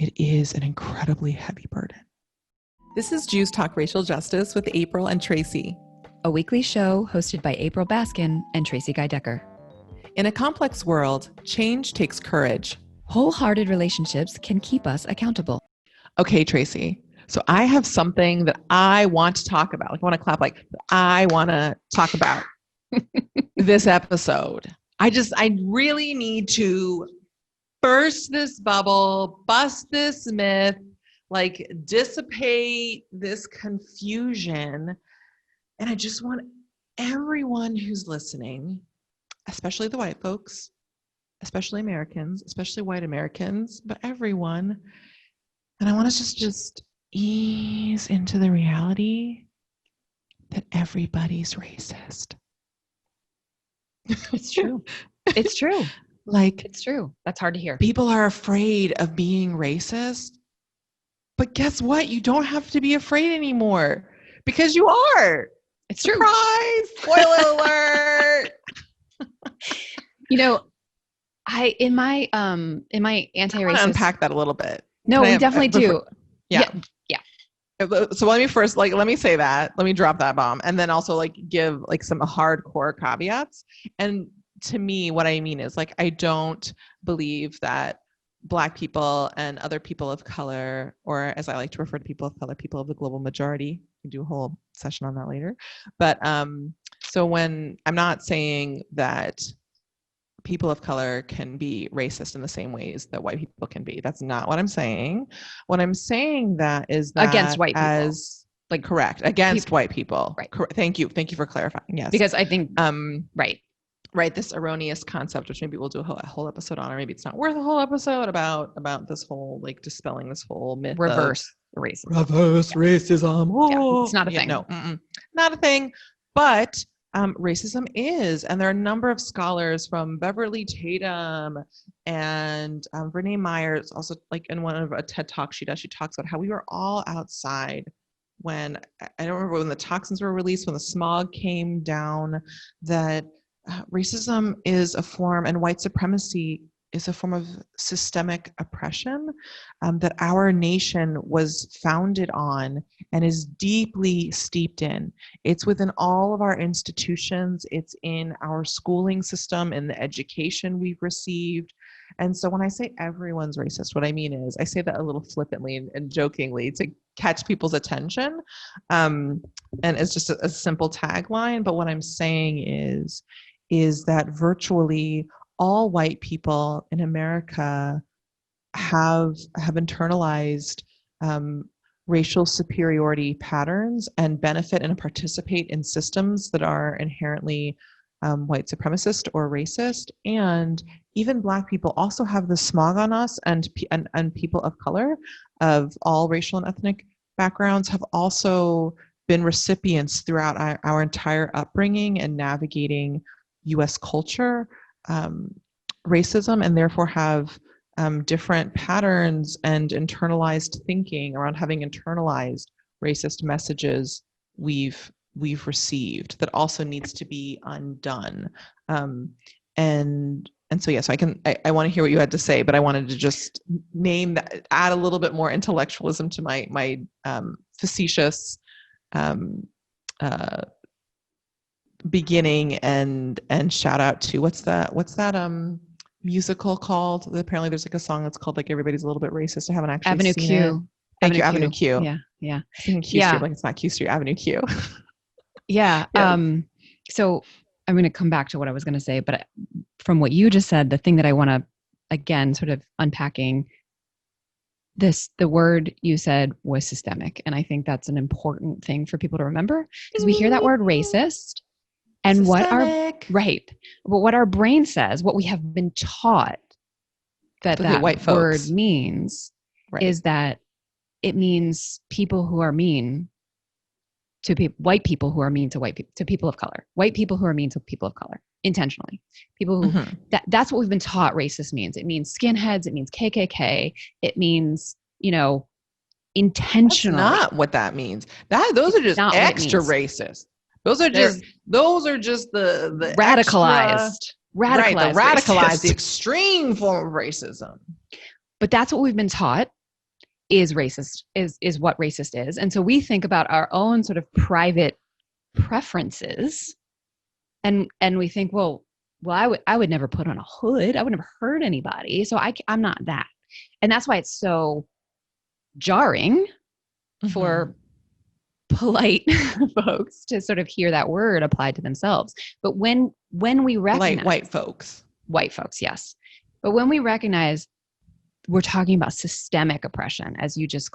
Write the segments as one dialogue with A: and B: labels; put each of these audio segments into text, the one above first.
A: it is an incredibly heavy burden. This is Jews Talk Racial Justice with April and Tracie,
B: a weekly show hosted by April Baskin and Tracie Guy-Decker.
A: In a complex world, change takes courage.
B: Wholehearted relationships can keep us accountable.
A: Okay, Tracie. So I have something that I want to talk about. Like I want to clap, like I want to talk about this episode. I really need to burst this bubble, bust this myth, like dissipate this confusion. And I just want everyone who's listening, especially the white folks, especially Americans, especially white Americans, but everyone. And I want us to just ease into the reality that everybody's racist.
B: It's true. It's true.
A: Like,
B: it's true. That's hard to hear.
A: People are afraid of being racist. But guess what? You don't have to be afraid anymore because you are.
B: It's
A: Surprise!
B: True.
A: Spoiler alert.
B: You know, in my anti-racist,
A: I want to unpack that a little bit.
B: No, we definitely do.
A: Yeah. So let me say that. Let me drop that bomb, and then also like give like some hardcore caveats. And to me, what I mean is like I don't believe that Black people and other people of color, or as I like to refer to people of color, people of the global majority. We can do a whole session on that later. But so when I'm not saying that people of color can be racist in the same ways that white people can be. That's not what I'm saying. What I'm saying that is that
B: against white people.
A: Like correct. Against white people.
B: Right.
A: Thank you for clarifying. Yes.
B: Because I think
A: right. This erroneous concept, which maybe we'll do a whole episode on, or maybe it's not worth a whole episode about this whole like dispelling this whole myth.
B: Reverse racism.
A: Reverse racism. Oh,
B: yeah, it's not a thing.
A: No, not a thing. But racism is, and there are a number of scholars from Beverly Tatum and Renee Myers, also like in one of a TED Talk she talks about how we were all outside when, I don't remember when the toxins were released, when the smog came down, that racism is a form, and white supremacy is a form of systemic oppression that our nation was founded on and is deeply steeped in. It's within all of our institutions. It's in our schooling system, in the education we've received. And so when I say everyone's racist, what I mean is I say that a little flippantly and jokingly to catch people's attention. And it's just a simple tagline. But what I'm saying is that virtually all white people in America have internalized racial superiority patterns and benefit and participate in systems that are inherently white supremacist or racist. And even Black people also have the smog on us, and people of color of all racial and ethnic backgrounds have also been recipients throughout our entire upbringing and navigating U.S. culture, racism, and therefore have different patterns and internalized thinking around having internalized racist messages we've received that also needs to be undone. And so, yeah, so I want to hear what you had to say, but I wanted to just name that, add a little bit more intellectualism to my facetious beginning and shout out to what's that musical called? Apparently there's like a song that's called like Everybody's a Little Bit Racist. I haven't actually
B: Avenue
A: seen
B: Q.
A: it. Thank you, Avenue Q.
B: Yeah.
A: Q Street, like it's not Q Street, Avenue Q.
B: Yeah. So I'm going to come back to what I was going to say, but from what you just said, the thing that I want to, again, sort of unpacking the word you said was systemic. And I think that's an important thing for people to remember, because we hear that word racist and
A: systemic.
B: what our brain says, what we have been taught that
A: white
B: word
A: folks
B: means is that it means people who are mean to white people who are mean to white people, to people of color, white people who are mean to people of color intentionally. People who that's what we've been taught racist means. It means skinheads. It means KKK. It means, intentionally.
A: That's not what that means. Those are just extra racist. Those are just the
B: radicalized.
A: The radicalized, the extreme form of racism.
B: But that's what we've been taught. is racist, is what racist is. And so we think about our own sort of private preferences, and we think, well, I would never put on a hood. I would never hurt anybody. So I'm not that. And that's why it's so jarring for polite folks to sort of hear that word applied to themselves. But when we recognize
A: white folks,
B: yes. But when we recognize we're talking about systemic oppression, as you just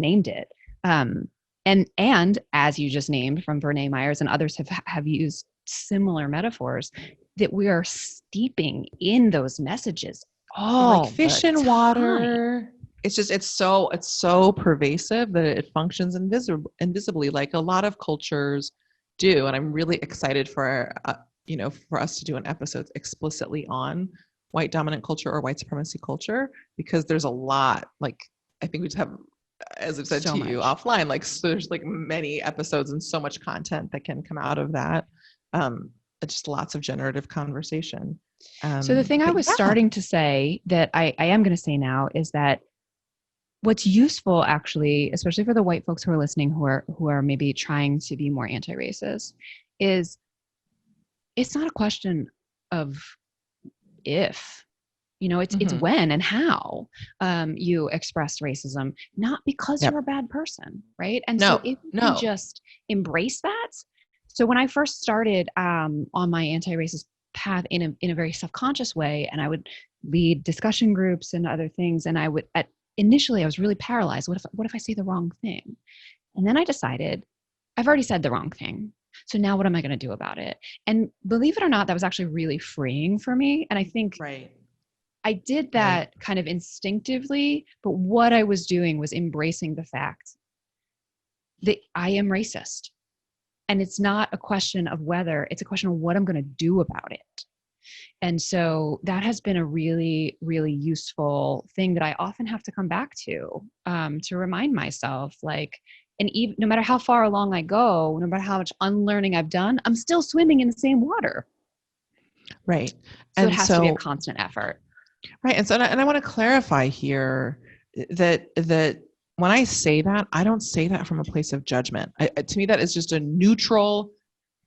B: named it, and as you just named from Brene Myers, and others have used similar metaphors, that we are steeping in those messages all
A: like fish in water. It's so pervasive that it functions invisibly, like a lot of cultures do. And I'm really excited for us to do an episode explicitly on white dominant culture or white supremacy culture, because there's a lot, like, I think we just have, as I've said you offline, like, so there's like many episodes and so much content that can come out of that. Just lots of generative conversation.
B: So the thing I was starting to say that I am going to say now is that what's useful, actually, especially for the white folks who are listening, who are maybe trying to be more anti-racist, is it's not a question of if, it's when and how you express racism, not because you're a bad person, right? And so if you just embrace that. So when I first started on my anti-racist path in a very self-conscious way, and I would lead discussion groups and other things, and initially I was really paralyzed. What if I say the wrong thing? And then I decided I've already said the wrong thing. So now what am I going to do about it? And believe it or not, that was actually really freeing for me. And I think I did that kind of instinctively, but what I was doing was embracing the fact that I am racist. And it's not a question of whether, it's a question of what I'm going to do about it. And so that has been a really, really useful thing that I often have to come back to remind myself, like, and even no matter how far along I go, no matter how much unlearning I've done, I'm still swimming in the same water.
A: Right.
B: So it has to be a constant effort.
A: Right. And so, and I want to clarify here that when I say that, I don't say that from a place of judgment. To me, that is just a neutral.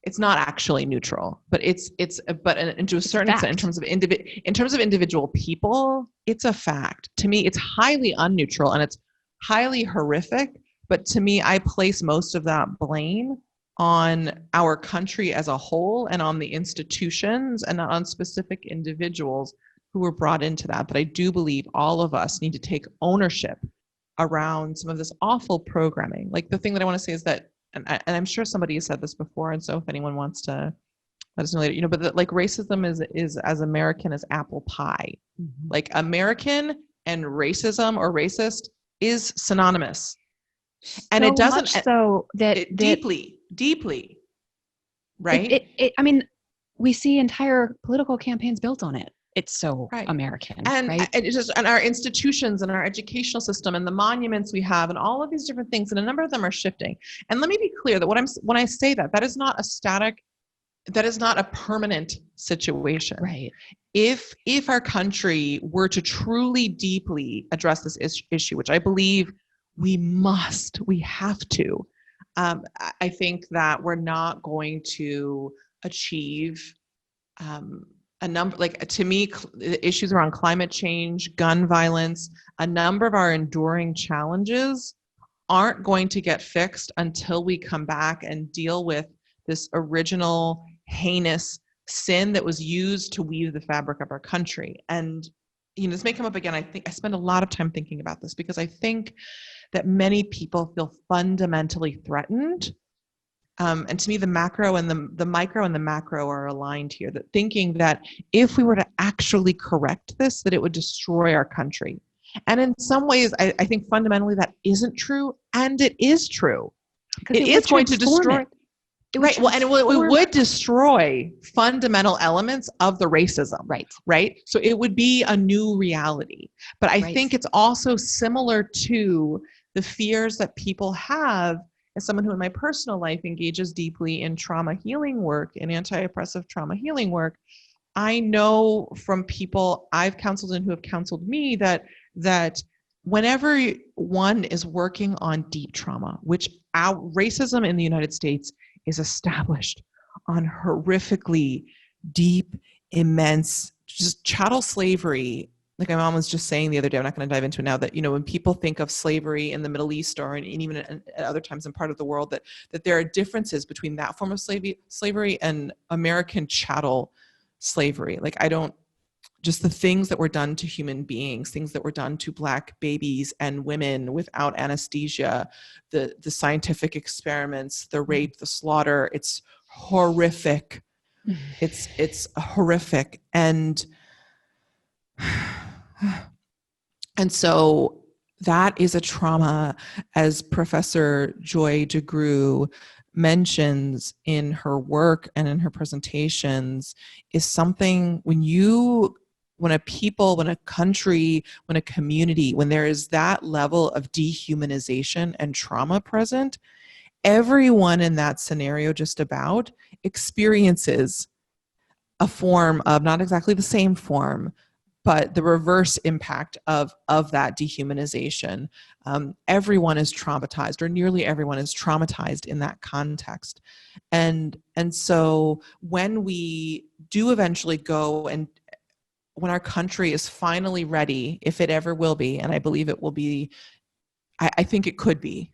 A: It's not actually neutral, but and to a certain extent, in terms of individual people, it's a fact. To me, it's highly unneutral and it's highly horrific. But to me, I place most of that blame on our country as a whole and on the institutions and not on specific individuals who were brought into that. But I do believe all of us need to take ownership around some of this awful programming. Like, the thing that I want to say is that, and I'm sure somebody has said this before, and so if anyone wants to let us know later, but like, racism is as American as apple pie. Mm-hmm. Like, American and racism or racist is synonymous. And
B: so
A: it doesn't,
B: much so that
A: deeply, right?
B: I mean, we see entire political campaigns built on it. It's so American,
A: and
B: right?
A: And it's just, and our institutions and our educational system and the monuments we have and all of these different things, and a number of them are shifting. And let me be clear that when I say that is not a static, that is not a permanent situation.
B: Right.
A: If our country were to truly deeply address this issue, which I believe we have to, I think that we're not going to achieve a number, like, to me, issues around climate change, gun violence, a number of our enduring challenges aren't going to get fixed until we come back and deal with this original heinous sin that was used to weave the fabric of our country. And, this may come up again. I think I spend a lot of time thinking about this because I think that many people feel fundamentally threatened. And to me, the macro and the micro and the macro are aligned here, that thinking that if we were to actually correct this, that it would destroy our country. And in some ways, I think fundamentally that isn't true. And it is true. It is going to destroy. Right. Well, and it would destroy fundamental elements of the racism. Right. So it would be a new reality. But I think it's also similar to the fears that people have. As someone who in my personal life engages deeply in trauma healing work, in anti-oppressive trauma healing work, I know from people I've counseled and who have counseled me that whenever one is working on deep trauma, which our racism in the United States is established on horrifically deep, immense, just chattel slavery. Like my mom was just saying the other day, I'm not going to dive into it now, that, when people think of slavery in the Middle East or even at other times in part of the world, that there are differences between that form of slavery and American chattel slavery. Like just the things that were done to human beings, things that were done to Black babies and women without anesthesia, the scientific experiments, the rape, the slaughter, it's horrific. It's horrific. And so that is a trauma, as Professor Joy DeGruy mentions in her work and in her presentations, is something when a people, when a country, when a community, when there is that level of dehumanization and trauma present, everyone in that scenario just about experiences a form of, not exactly the same form, but the reverse impact of that dehumanization. Everyone is traumatized, or nearly everyone is traumatized in that context. And so when we do eventually go, and when our country is finally ready, if it ever will be, and I believe it will be, I think it could be,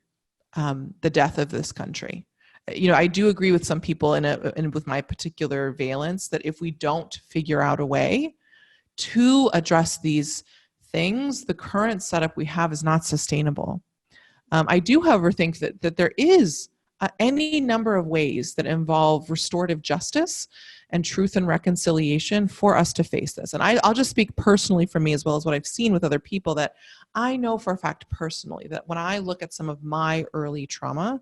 A: the death of this country. I do agree with some people and with my particular valence, that if we don't figure out a way to address these things, the current setup we have is not sustainable. I do, however, think that there is any number of ways that involve restorative justice and truth and reconciliation for us to face this. And I'll just speak personally for me, as well as what I've seen with other people, that I know for a fact personally that when I look at some of my early trauma,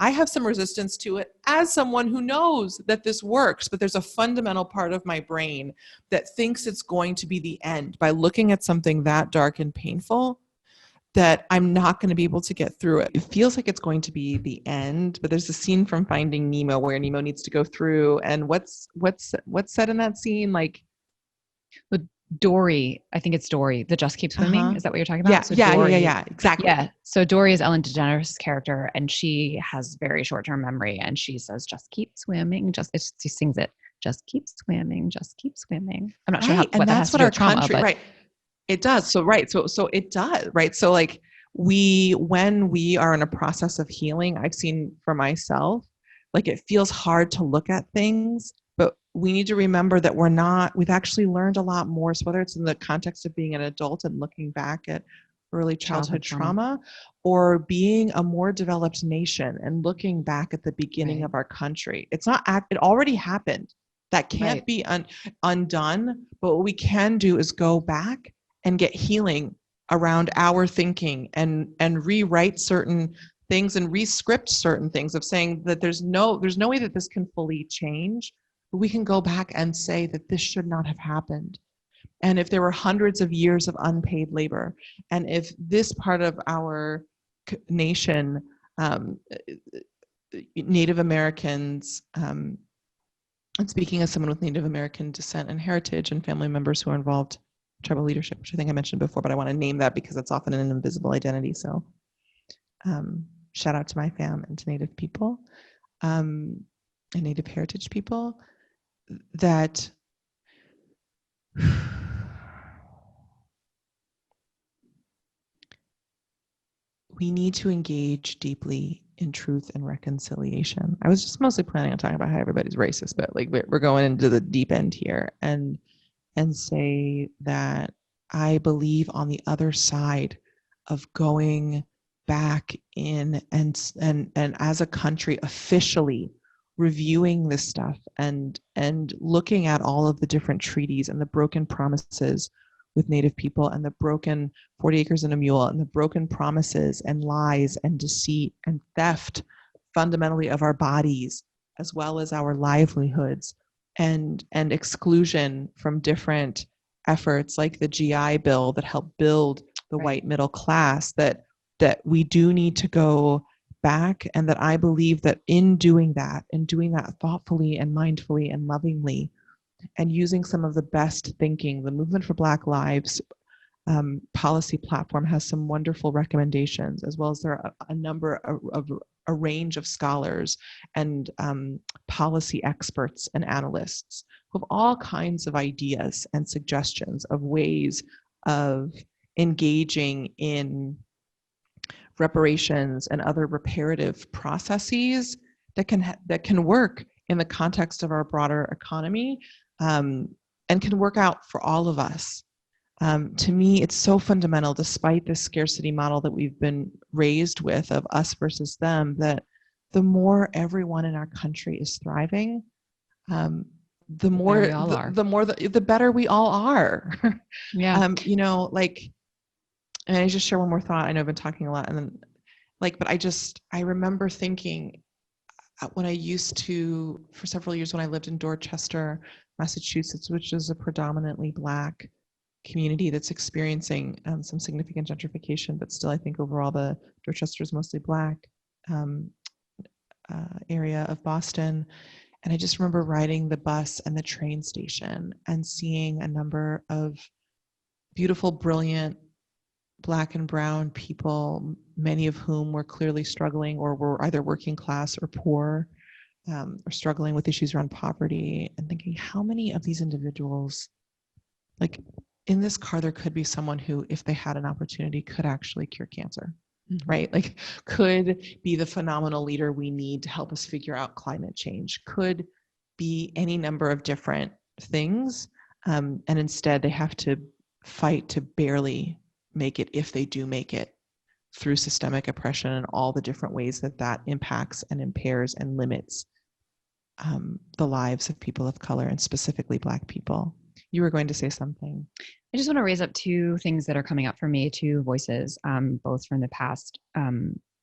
A: I have some resistance to it as someone who knows that this works, but there's a fundamental part of my brain that thinks it's going to be the end by looking at something that dark and painful, that I'm not going to be able to get through it. It feels like it's going to be the end, but there's a scene from Finding Nemo where Nemo needs to go through, and what's said in that scene? Like,
B: Dory, I think it's Dory, the Just Keep Swimming. Is that what you're talking about?
A: Yeah,
B: so
A: Dory, yeah, exactly.
B: Yeah. So Dory is Ellen DeGeneres' character, and she has very short-term memory, and she says, "Just keep swimming." She sings it. Just keep swimming. Just keep swimming. I'm not sure what that has to do with trauma, but
A: right. It does. So right. So it does. Right. So like when we are in a process of healing, I've seen for myself, like it feels hard to look at things, but we need to remember that we've actually learned a lot more. So whether it's in the context of being an adult and looking back at early childhood trauma, or being a more developed nation and looking back at the beginning of our country, it already happened. That can't be undone. But what we can do is go back and get healing around our thinking and rewrite certain things and rescript certain things, of saying that there's no way that this can fully change, but we can go back and say that this should not have happened. And if there were hundreds of years of unpaid labor, and if this part of our nation, Native Americans, and speaking as someone with Native American descent and heritage and family members who are involved in tribal leadership, which I think I mentioned before, but I want to name that because it's often an invisible identity. So shout out to my fam and to Native people and Native heritage people, that we need to engage deeply in truth and reconciliation. I was just mostly planning on talking about how everybody's racist, but like we're going into the deep end here, and say that I believe on the other side of going back in and as a country officially reviewing this stuff and looking at all of the different treaties and the broken promises with Native people, and the broken 40 acres and a mule, and the broken promises and lies and deceit and theft fundamentally of our bodies, as well as our livelihoods, and exclusion from different efforts like the GI Bill that helped build the white middle class, that we do need to go back, and that I believe that in doing that thoughtfully and mindfully and lovingly, and using some of the best thinking, the movement for Black Lives, policy platform has some wonderful recommendations, as well as there are a number of a range of scholars and policy experts and analysts who have all kinds of ideas and suggestions of ways of engaging in reparations and other reparative processes that can work in the context of our broader economy, and can work out for all of us. To me, it's so fundamental, despite this scarcity model that we've been raised with of us versus them, that the more everyone in our country is thriving, the more the better we all are.
B: Yeah.
A: You know, like, and I just share one more thought. I know I've been talking a lot, and then but I remember thinking when I used to, for several years when I lived in Dorchester, Massachusetts, which is a predominantly Black community that's experiencing some significant gentrification, but still I think overall the Dorchester is mostly Black area of Boston. And I just remember riding the bus and the train station and seeing a number of beautiful, brilliant Black and brown people, many of whom were clearly struggling or were either working class or poor, or struggling with issues around poverty, and thinking, how many of these individuals, like in this car, there could be someone who, if they had an opportunity, could actually cure cancer, right? Like could be the phenomenal leader we need to help us figure out climate change, could be any number of different things. And instead they have to fight to barely make it, if they do make it, through systemic oppression and all the different ways that impacts and impairs and limits the lives of people of color, and specifically Black people. You were going to say something.
B: I just want to raise up two things that are coming up for me, two voices, both from the past.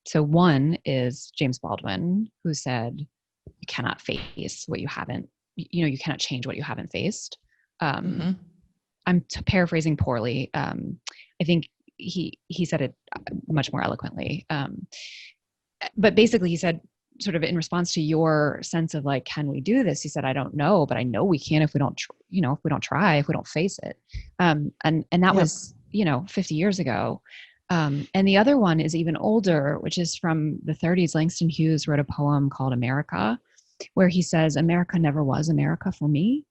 B: So one is James Baldwin, who said, you cannot face what you haven't, you cannot change what you haven't faced. I'm paraphrasing poorly. I think he said it much more eloquently. But basically he said, sort of in response to your sense of like, can we do this? He said, I don't know, but I know we can if we don't, if we don't try, if we don't face it. And that was, 50 years ago. And the other one is even older, which is from the 30s. Langston Hughes wrote a poem called America, where he says, America never was America for me.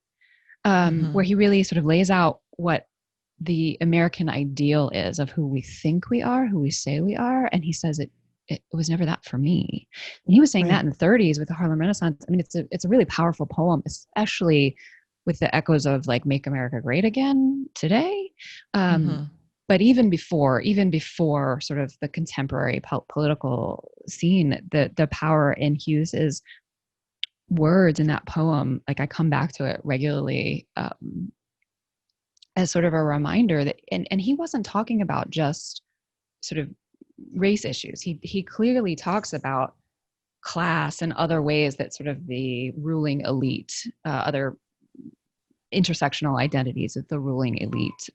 B: Where he really sort of lays out what the American ideal is of who we think we are, who we say we are. And he says it was never that for me. And he was saying that in the 30s with the Harlem Renaissance. I mean, it's a really powerful poem, especially with the echoes of like Make America Great Again today. But even before sort of the contemporary political scene, the power in Hughes's words in that poem, like I come back to it regularly as sort of a reminder that, and he wasn't talking about just sort of race issues. He clearly talks about class and other ways that sort of the ruling elite, other intersectional identities of the ruling elite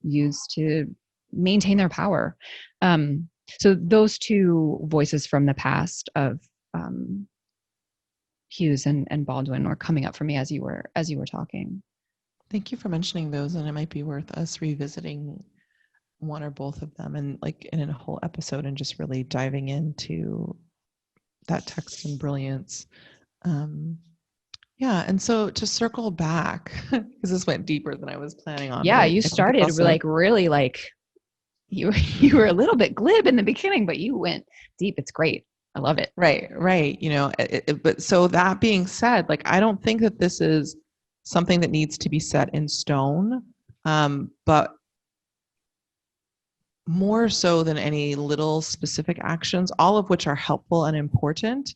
B: use to maintain their power. So those two voices from the past of Hughes and Baldwin were coming up for me as you were talking.
A: Thank you for mentioning those, and it might be worth us revisiting one or both of them, and like in a whole episode, and just really diving into that text and brilliance. And so to circle back, because this went deeper than I was planning on.
B: Yeah, you started also, like really like you were a little bit glib in the beginning, but you went deep. It's great. I love it.
A: Right. But so that being said, like I don't think that this is something that needs to be set in stone, but more so than any little specific actions, all of which are helpful and important.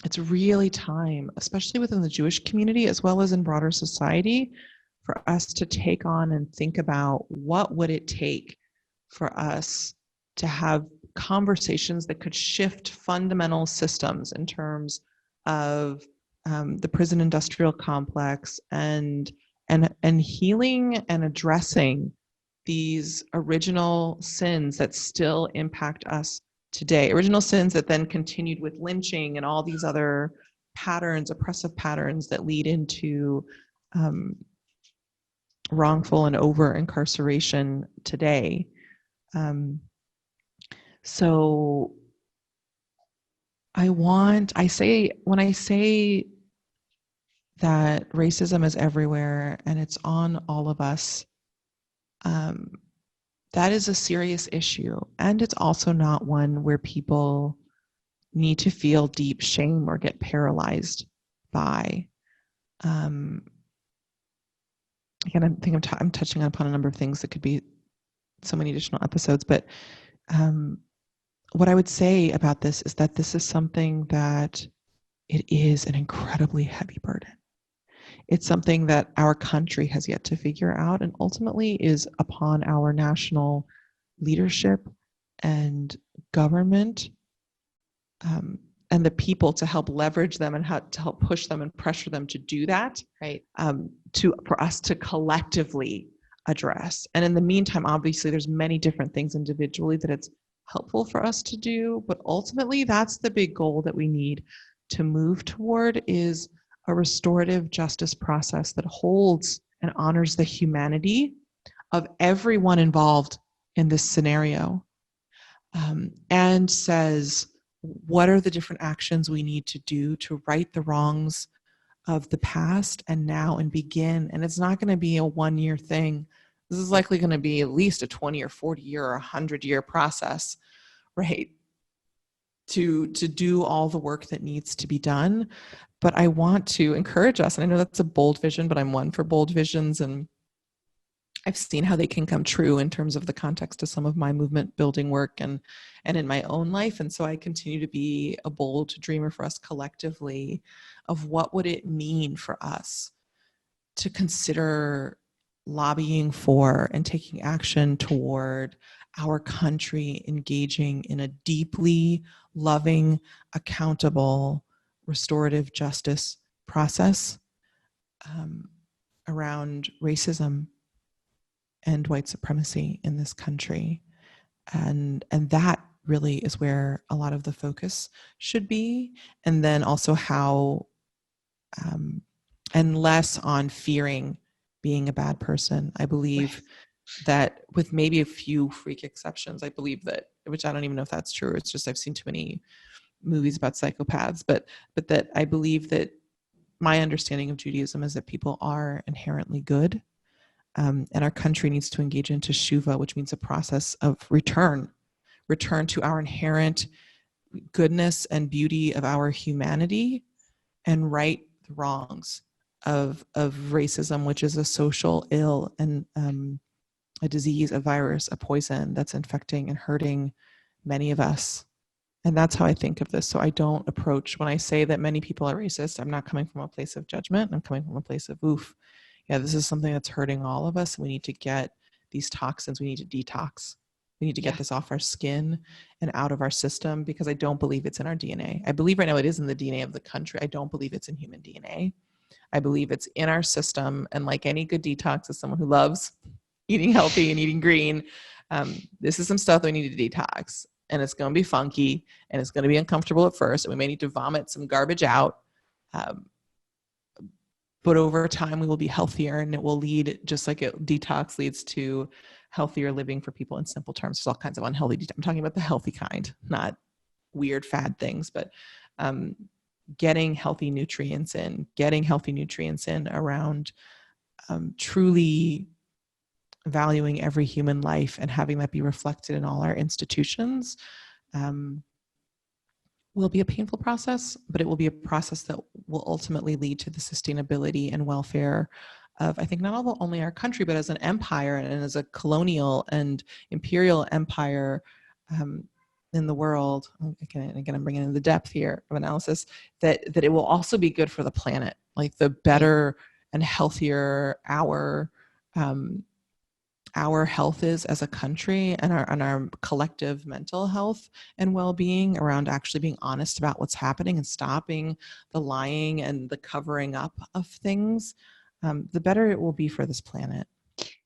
A: It's really time, especially within the Jewish community as well as in broader society, for us to take on and think about what would it take for us to have conversations that could shift fundamental systems in terms of the prison industrial complex and healing and addressing these original sins that still impact us today, original sins that then continued with lynching and all these other patterns, oppressive patterns that lead into wrongful and over incarceration today. So when I say that racism is everywhere and it's on all of us, that is a serious issue. And it's also not one where people need to feel deep shame or get paralyzed by. Again, I'm touching upon a number of things that could be so many additional episodes, but what I would say about this is that this is something that it is an incredibly heavy burden. It's something that our country has yet to figure out, and ultimately is upon our national leadership and government, and the people to help leverage them and how to help push them and pressure them to do that.
B: Right.
A: For us to collectively address. And in the meantime, obviously, there's many different things individually that it's helpful for us to do, but ultimately, that's the big goal that we need to move toward, is a restorative justice process that holds and honors the humanity of everyone involved in this scenario, and says, what are the different actions we need to do to right the wrongs of the past and now, and begin. And it's not going to be a 1-year thing. This is likely going to be at least a 20 or 40 year or 100-year process, right? To do all the work that needs to be done. But I want to encourage us, and I know that's a bold vision, but I'm one for bold visions, and I've seen how they can come true in terms of the context of some of my movement building work and in my own life. And so I continue to be a bold dreamer for us collectively of what would it mean for us to consider lobbying for and taking action toward our country engaging in a deeply loving, accountable, restorative justice process around racism and white supremacy in this country. And that really is where a lot of the focus should be. And then also how, and less on fearing being a bad person. I believe that, with maybe a few freak exceptions, I believe that, which I don't even know if that's true. It's just I've seen too many movies about psychopaths, but that I believe that my understanding of Judaism is that people are inherently good. And our country needs to engage in teshuvah, which means a process of return to our inherent goodness and beauty of our humanity, and right the wrongs of racism, which is a social ill and a disease, a virus, a poison that's infecting and hurting many of us. And that's how I think of this. So I don't approach, when I say that many people are racist, I'm not coming from a place of judgment. I'm coming from a place of, oof, yeah, this is something that's hurting all of us. We need to get these toxins, we need to detox. We need to get this off our skin and out of our system, because I don't believe it's in our DNA. I believe right now it is in the DNA of the country. I don't believe it's in human DNA. I believe it's in our system. And like any good detox, as someone who loves eating healthy and eating green, this is some stuff that we need to detox. And it's going to be funky and it's going to be uncomfortable at first. And we may need to vomit some garbage out. But over time, we will be healthier, and it will lead, just like detox leads to healthier living for people in simple terms. There's all kinds of unhealthy detox. I'm talking about the healthy kind, not weird fad things, but getting healthy nutrients in around truly valuing every human life and having that be reflected in all our institutions. Will be a painful process, but it will be a process that will ultimately lead to the sustainability and welfare of, I think, not only our country, but as an empire and as a colonial and imperial empire in the world. Again, I'm bringing in the depth here of analysis, that it will also be good for the planet. Like, the better and healthier our health is as a country, and our collective mental health and well-being around actually being honest about what's happening and stopping the lying and the covering up of things, the better it will be for this planet.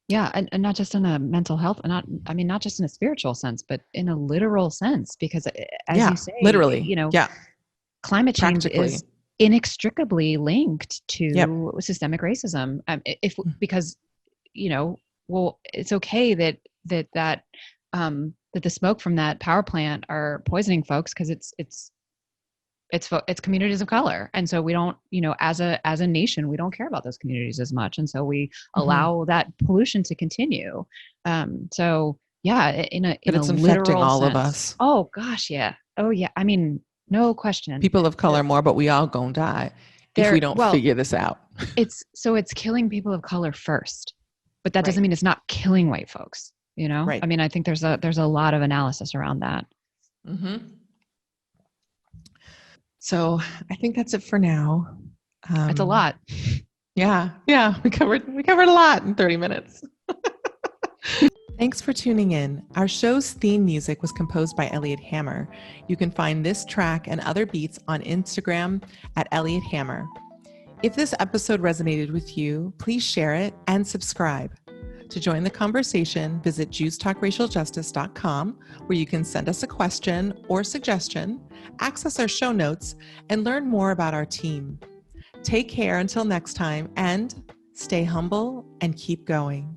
B: Yeah, and not just in a mental health, not just in a spiritual sense, but in a literal sense, because as you say,
A: literally,
B: climate change is inextricably linked to systemic racism. Because well, it's okay that the smoke from that power plant are poisoning folks because it's communities of color. And so we don't, as a nation, we don't care about those communities as much. And so we allow that pollution to continue. So yeah, in a
A: But it's
B: literal
A: infecting all
B: sense.
A: of us.
B: Oh gosh. Yeah. Oh yeah. I mean, no question.
A: People of color more, but we all gonna die if we don't figure this out.
B: It's killing people of color first, but that
A: Right.
B: doesn't mean it's not killing white folks.
A: Right.
B: I mean, I think there's a lot of analysis around that.
A: Mm-hmm. So I think that's it for now.
B: It's a lot.
A: Yeah. We covered a lot in 30 minutes. Thanks for tuning in. Our show's theme music was composed by Elliot Hammer. You can find this track and other beats on Instagram at Elliot Hammer. If this episode resonated with you, please share it and subscribe. To join the conversation, visit JewsTalkRacialJustice.com, where you can send us a question or suggestion, access our show notes, and learn more about our team. Take care until next time, and stay humble and keep going.